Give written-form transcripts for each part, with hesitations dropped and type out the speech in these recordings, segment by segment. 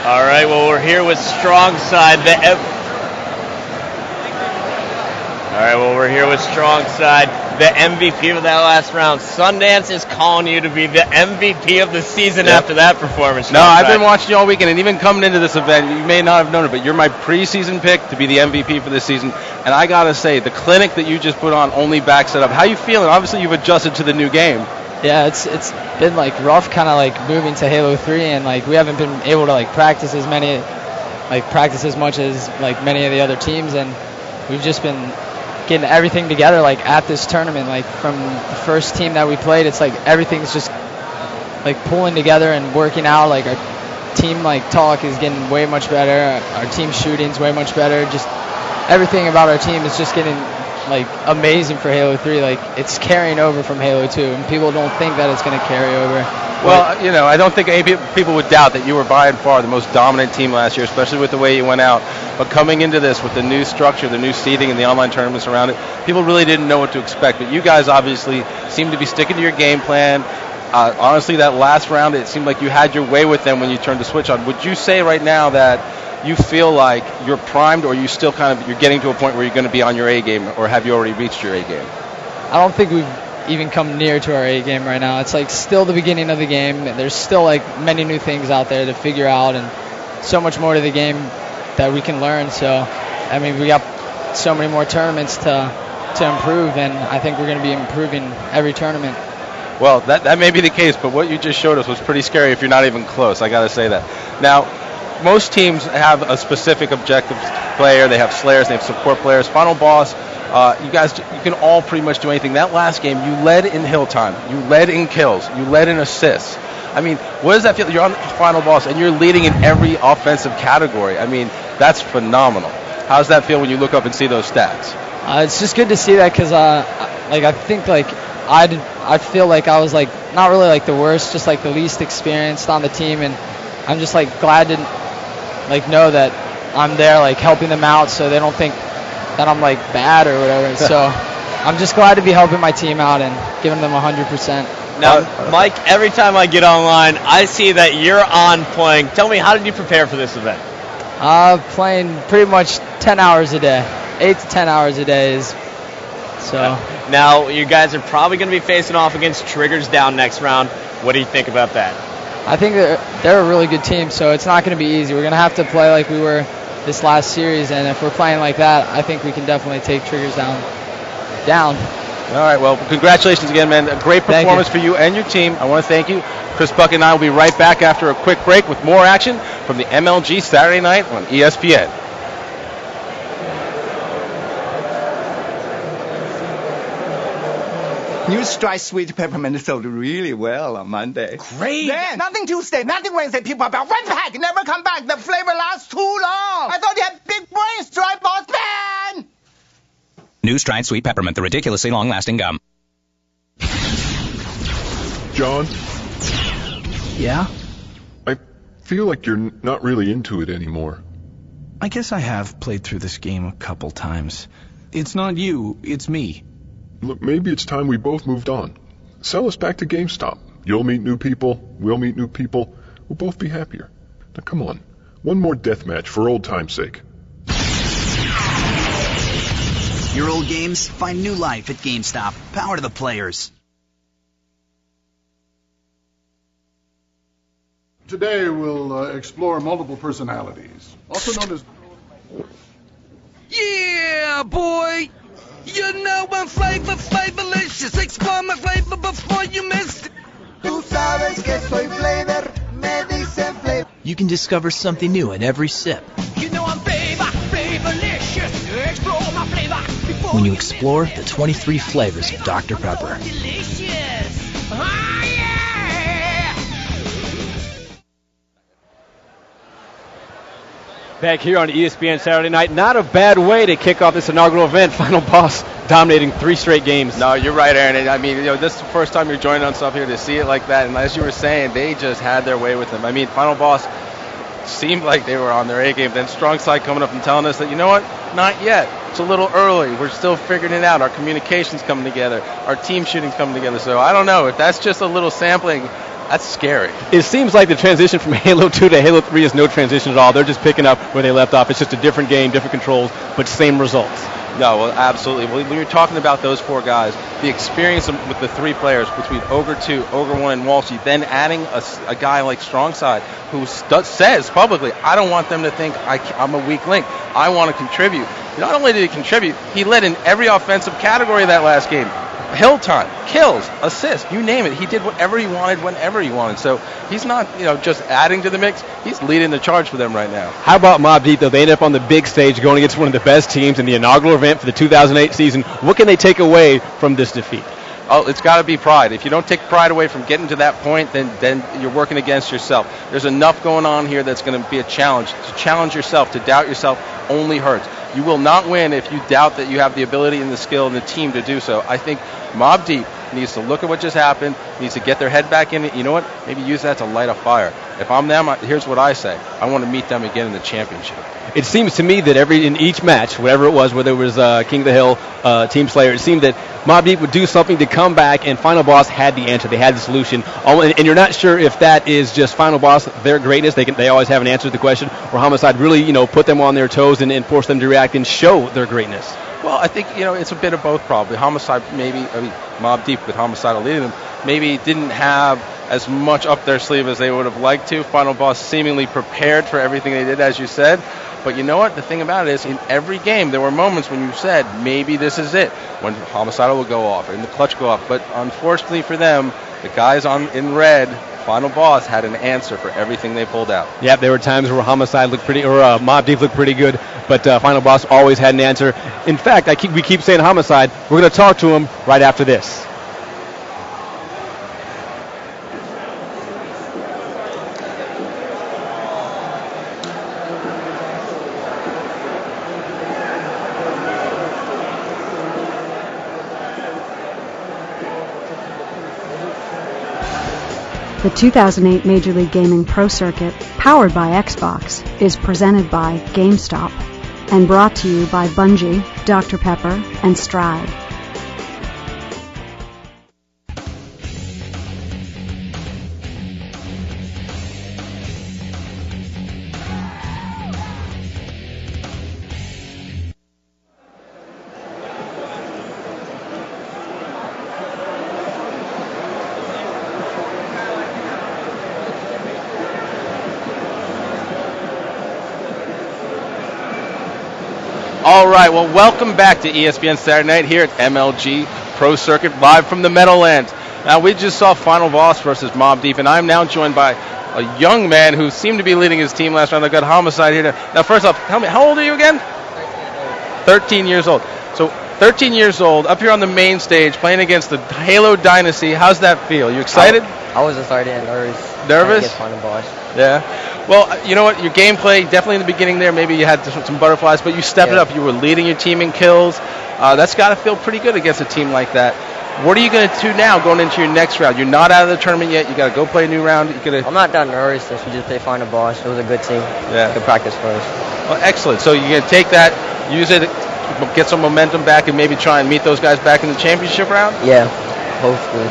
All right, well, we're here with StrongSide. The MVP of that last round. Sundance is calling you to be the MVP of the season after that performance. No, I've been watching you all weekend, and even coming into this event, you may not have known it, but you're my preseason pick to be the MVP for this season. And I got to say, the clinic that you just put on only backs it up. How you feeling? Obviously, you've adjusted to the new game. Yeah, it's been rough, kind of moving to Halo 3, and we haven't been able to practice as much as many of the other teams, and we've just been getting everything together at this tournament. From the first team that we played, it's everything's just pulling together and working out. Our team talk is getting way much better. Our team shooting's way much better. Just everything about our team is just getting amazing for Halo 3. It's carrying over from Halo 2, and people don't think that it's going to carry over. Well, I don't think any people would doubt that you were by and far the most dominant team last year, especially with the way you went out. But coming into this with the new structure, the new seeding, and the online tournaments around it, people really didn't know what to expect. But you guys obviously seem to be sticking to your game plan. Honestly, that last round, it seemed like you had your way with them when you turned the switch on. Would you say right now that you feel like you're primed, or you still you're getting to a point where you're going to be on your A game, or have you already reached your A game? I don't think we've even come near to our A game right now. It's still the beginning of the game. There's still many new things out there to figure out, and so much more to the game that we can learn. So, we got so many more tournaments to improve, and I think we're going to be improving every tournament. Well, that may be the case, but what you just showed us was pretty scary if you're not even close. I got to say that. Now, most teams have a specific objective player. They have slayers, they have support players. Final boss, you can all pretty much do anything. That last game, you led in hill time, you led in kills, you led in assists. What does that feel? You're on final boss, and you're leading in every offensive category. That's phenomenal. How does that feel when you look up and see those stats? It's just good to see that, because I think I feel like I was not really the worst, just the least experienced on the team, and I'm just glad to know that I'm there helping them out, so they don't think that I'm bad or whatever. So I'm just glad to be helping my team out and giving them 100%. Now, Mike, every time I get online, I see that you're on playing. Tell me, how did you prepare for this event? Playing pretty much 10 hours a day. 8 to 10 hours a day is so. Now, you guys are probably going to be facing off against Triggers down next round. What do you think about that? I think they're a really good team, so it's not going to be easy. We're going to have to play like we were this last series, and if we're playing like that, I think we can definitely take Triggers down. All right, well, congratulations again, man. A great performance for you and your team. I want to thank you. Chris Buck and I will be right back after a quick break with more action from the MLG Saturday night on ESPN. New Strike Sweet Peppermint sold really well on Monday. Great! Then, nothing Tuesday, nothing Wednesday. People about one pack, never come back. The flavor lasts too long. I thought you had big brains, Strike Boss Man! New Stride Sweet Peppermint, the ridiculously long-lasting gum. John? Yeah? I feel like you're not really into it anymore. I guess I have played through this game a couple times. It's not you, it's me. Look, maybe it's time we both moved on. Sell us back to GameStop. You'll meet new people, we'll meet new people. We'll both be happier. Now come on, one more deathmatch for old time's sake. Your old games find new life at GameStop. Power to the players. Today we'll explore multiple personalities, also known as... Yeah, boy! You know I'm flavorlicious. Explore my flavor before you miss it. Tú sabes que soy flavor, me dicen flavor. You can discover something new in every sip. You know I'm flavorlicious. Explore my flavor when you explore the 23 flavors of Dr. Pepper. Delicious. Ah, yeah! Back here on ESPN Saturday night. Not a bad way to kick off this inaugural event. Final boss dominating 3 straight games. No, you're right, Aaron. I mean, this is the first time you're joining on stuff here to see it like that. And as you were saying, they just had their way with them. I mean, Final boss seemed like they were on their A game. Then StrongSide coming up and telling us that, you know what? Not yet. It's a little early. We're still figuring it out. Our communication's coming together. Our team shooting's coming together. So I don't know if that's just a little sampling That's scary. It seems like the transition from Halo 2 to Halo 3 is no transition at all. They're just picking up where they left off. It's just a different game, different controls, but same results. No, well, absolutely. When you're talking about those 4 guys, the experience with the 3 players between Ogre 2, Ogre 1, and Walshy, then adding a guy like StrongSide who says publicly, I don't want them to think I'm a weak link. I want to contribute. Not only did he contribute, he led in every offensive category of that last game. Hill time, kills, assists, you name it. He did whatever he wanted, whenever he wanted. So he's not, just adding to the mix. He's leading the charge for them right now. How about Mobb Deep, though? They ended up on the big stage going against one of the best teams in the inaugural event for the 2008 season. What can they take away from this defeat? Oh, it's got to be pride. If you don't take pride away from getting to that point, then you're working against yourself. There's enough going on here that's going to be a challenge. To challenge yourself, to doubt yourself, only hurts. You will not win if you doubt that you have the ability and the skill and the team to do so. I think Mobb Deep needs to look at what just happened, needs to get their head back in it. You know what? Maybe use that to light a fire. If I'm them, here's what I say. I want to meet them again in the championship. It seems to me that in each match, whatever it was, whether it was King of the Hill, Team Slayer, it seemed that Mobb Deep would do something to come back, and Final Boss had the answer. They had the solution. And you're not sure if that is just Final Boss, their greatness. They always have an answer to the question, or Homicide really, put them on their toes and force them to react and show their greatness. Well, I think, it's a bit of both probably. Homicide Mobb Deep with Homicidal leading them, maybe didn't have as much up their sleeve as they would have liked to. Final Boss seemingly prepared for everything they did, as you said. But you know what? The thing about it is, in every game, there were moments when you said, maybe this is it, when Homicidal will go off and the clutch go off. But unfortunately for them, the guys in red, Final Boss, had an answer for everything they pulled out. Yeah, there were times where Homicide looked pretty, or Mobb Deep looked pretty good, but Final Boss always had an answer. In fact, we keep saying Homicide. We're going to talk to him right after this. The 2008 Major League Gaming Pro Circuit, powered by Xbox, is presented by GameStop and brought to you by Bungie, Dr. Pepper, and Stride. All right, well, welcome back to ESPN Saturday Night here at MLG Pro Circuit, live from the Meadowlands. Now, we just saw Final Boss versus Mobb Deep, and I'm now joined by a young man who seemed to be leading his team last round. I've got Homicide here. Now, first off, tell me, how old are you again? 13 years old. So, 13 years old, up here on the main stage, playing against the Halo Dynasty. How's that feel? You excited? I was excited and nervous. Nervous? Against Final Boss. Yeah. Well, you know what? Your gameplay, definitely in the beginning there, maybe you had some butterflies, but you stepped it up. You were leading your team in kills. That's got to feel pretty good against a team like that. What are you going to do now going into your next round? You're not out of the tournament yet. You got to go play a new round. I'm not that nervous since we just played Final Boss. It was a good team. Yeah. Good practice for us. Well, excellent. So you're going to take that, use it, get some momentum back, and maybe try and meet those guys back in the championship round? Yeah, hopefully.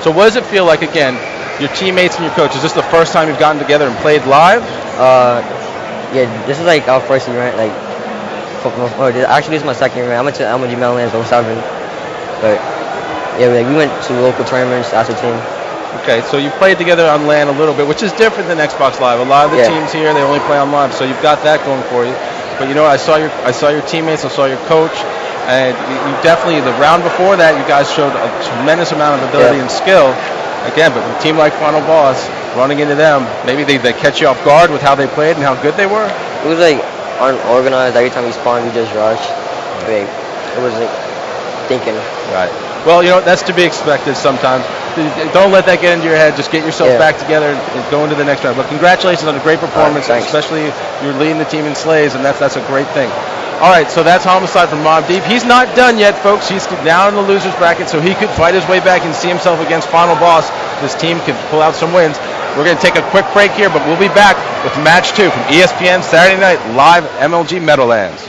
So what does it feel like, again, your teammates and your coach? Is this the first time you've gotten together and played live? Yeah, this is like our first event. Actually, this is my second event. I went to MLG Meadowlands 07. But yeah, we went to local tournaments as a team. Okay, so you played together on LAN a little bit, which is different than Xbox Live. A lot of the teams here, they only play on live, so you've got that going for you. But you know, I saw your teammates, I saw your coach, and you definitely, the round before that, you guys showed a tremendous amount of ability and skill. Again, but with a team like Final Boss, running into them, maybe they catch you off guard with how they played and how good they were? It was like unorganized. Every time we spawned, we just rushed. It was like thinking. Right. Well, you know, that's to be expected sometimes. Don't let that get into your head. Just get yourself back together and go into the next round. But congratulations on a great performance, especially you're leading the team in slays, and that's a great thing. All right, so that's Homicide from Mobb Deep. He's not done yet, folks. He's down in the losers bracket, so he could fight his way back and see himself against Final Boss. This team could pull out some wins. We're going to take a quick break here, but we'll be back with match 2 from ESPN Saturday Night live MLG Meadowlands.